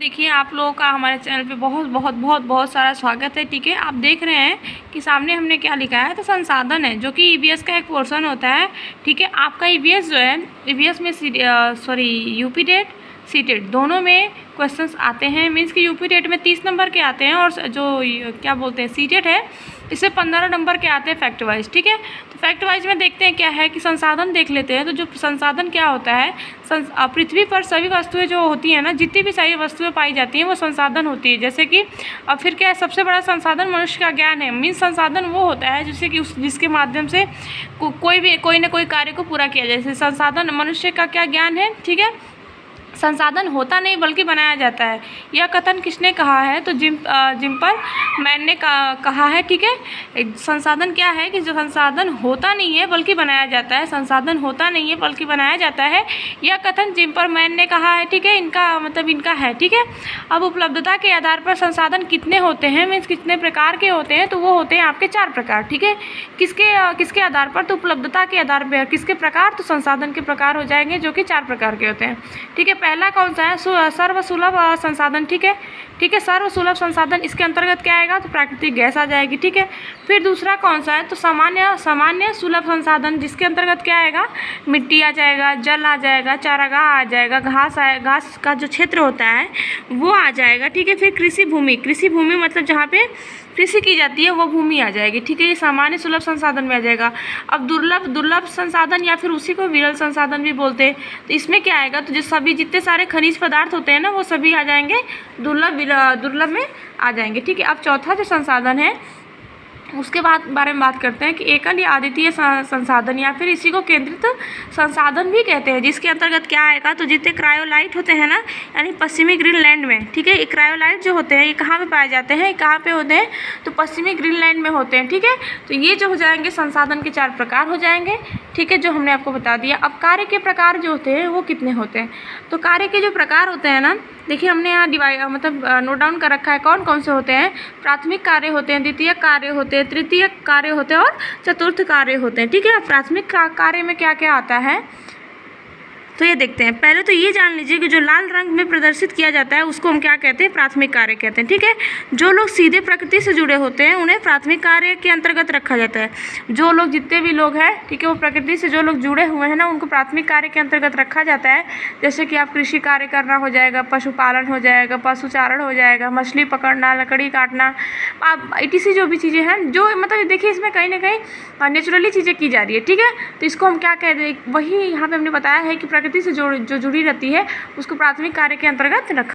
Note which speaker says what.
Speaker 1: देखिए आप लोगों का हमारे चैनल पे बहुत बहुत बहुत बहुत सारा स्वागत है। ठीक है, आप देख रहे हैं कि सामने हमने क्या लिखा है, तो संसाधन है जो कि ईवीएस का एक पोर्शन होता है। ठीक है, आपका ईवीएस जो है, ईवीएस में यूपी टेट सीटेट दोनों में क्वेश्चंस आते हैं। मीन्स कि यूपी टेट में 30 नंबर के आते हैं और जो क्या बोलते हैं सीटेट है, इससे 15 नंबर के आते हैं फैक्ट वाइज। ठीक है, तो फैक्ट वाइज में देखते हैं क्या है कि संसाधन देख लेते हैं। तो जो संसाधन क्या होता है, पृथ्वी पर सभी वस्तुएं जो होती हैं ना, जितनी भी सारी वस्तुएं पाई जाती हैं वो संसाधन होती है। जैसे कि अब फिर क्या है, सबसे बड़ा संसाधन मनुष्य का ज्ञान है। मीन्स संसाधन वो होता है जिससे कि जिसके माध्यम से कोई ना कोई कार्य को पूरा किया जाए। जैसे संसाधन मनुष्य का क्या ज्ञान है। ठीक है, संसाधन होता नहीं बल्कि बनाया जाता है। यह कथन किसने कहा है, तो जिम्पर मैन ने कहा है। ठीक है, संसाधन क्या है कि जो संसाधन होता नहीं है बल्कि बनाया जाता है, संसाधन होता नहीं है बल्कि बनाया जाता है, यह कथन जिम्पर मैन ने कहा है। ठीक है, इनका मतलब इनका है। ठीक है, अब उपलब्धता के आधार पर संसाधन कितने होते हैं, मीन्स कितने प्रकार के होते हैं, तो वो होते हैं आपके 4 प्रकार। ठीक है, किसके आधार पर, तो उपलब्धता के आधार पर। किसके प्रकार, तो संसाधन के प्रकार हो जाएंगे जो कि 4 प्रकार के होते हैं। ठीक है, पहला कौन सा है, सर्वसुलभ संसाधन। ठीक है, सर्वसुलभ संसाधन, इसके अंतर्गत क्या आएगा, तो प्राकृतिक गैस आ जाएगी। ठीक है, फिर दूसरा कौन सा है, तो सामान्य सुलभ संसाधन, जिसके अंतर्गत क्या आएगा, मिट्टी आ जाएगा, जल आ जाएगा, चारागाह आ जाएगा, घास का जो क्षेत्र होता है वो आ जाएगा। ठीक है, फिर कृषि भूमि मतलब जहाँ पे कृषि की जाती है वो भूमि आ जाएगी। ठीक है, ये सामान्य सुलभ संसाधन में आ जाएगा। अब दुर्लभ संसाधन या फिर उसी को विरल संसाधन भी बोलते हैं। तो इसमें क्या आएगा, तो जो सभी जितने सारे खनिज पदार्थ होते हैं ना, वो सभी आ जाएंगे दुर्लभ में आ जाएंगे। ठीक है, अब चौथा जो संसाधन है उसके बारे में बात करते हैं कि एकल या अद्वितीय संसाधन या फिर इसी को केंद्रित संसाधन भी कहते हैं, जिसके अंतर्गत क्या आएगा, तो जितने क्रायोलाइट होते हैं ना, यानी पश्चिमी ग्रीनलैंड में। ठीक है, ये क्रायोलाइट जो होते हैं ये कहाँ पे पाए जाते हैं, कहाँ पे होते हैं, तो पश्चिमी ग्रीनलैंड में होते हैं। ठीक है, तो ये जो हो जाएंगे संसाधन के 4 प्रकार हो जाएंगे। ठीक है, जो हमने आपको बता दिया। अब कार्य के प्रकार जो होते हैं वो कितने होते हैं, तो कार्य के जो प्रकार होते हैं ना, देखिए हमने यहाँ नोट डाउन कर रखा है कौन कौन से होते हैं। प्राथमिक कार्य होते हैं, द्वितीयक कार्य होते हैं, तृतीयक कार्य होते हैं और चतुर्थ कार्य होते हैं। ठीक है, प्राथमिक कार्य में क्या क्या आता है, तो ये देखते हैं। पहले तो ये जान लीजिए कि जो लाल रंग में प्रदर्शित किया जाता है उसको हम क्या कहते हैं, प्राथमिक कार्य कहते हैं। ठीक है, जो लोग सीधे प्रकृति से जुड़े होते हैं उन्हें प्राथमिक कार्य के अंतर्गत रखा जाता है। जो लोग जितने भी लोग हैं, ठीक है, वो प्रकृति से जो लोग जुड़े हुए हैं ना, उनको प्राथमिक कार्य के अंतर्गत रखा जाता है। जैसे कि आप कृषि कार्य करना हो जाएगा, पशुपालन हो जाएगा, पशुचारण हो जाएगा, मछली पकड़ना, लकड़ी काटना, आप etc जो भी चीज़ें हैं, जो मतलब देखिए इसमें कहीं ना कहीं नेचुरली चीज़ें की जा रही है। ठीक है, तो इसको हम क्या कहते हैं, वही यहाँ पे हमने बताया है कि प्रकृति से जो जुड़ी रहती है उसको प्राथमिक कार्य के अंतर्गत रखा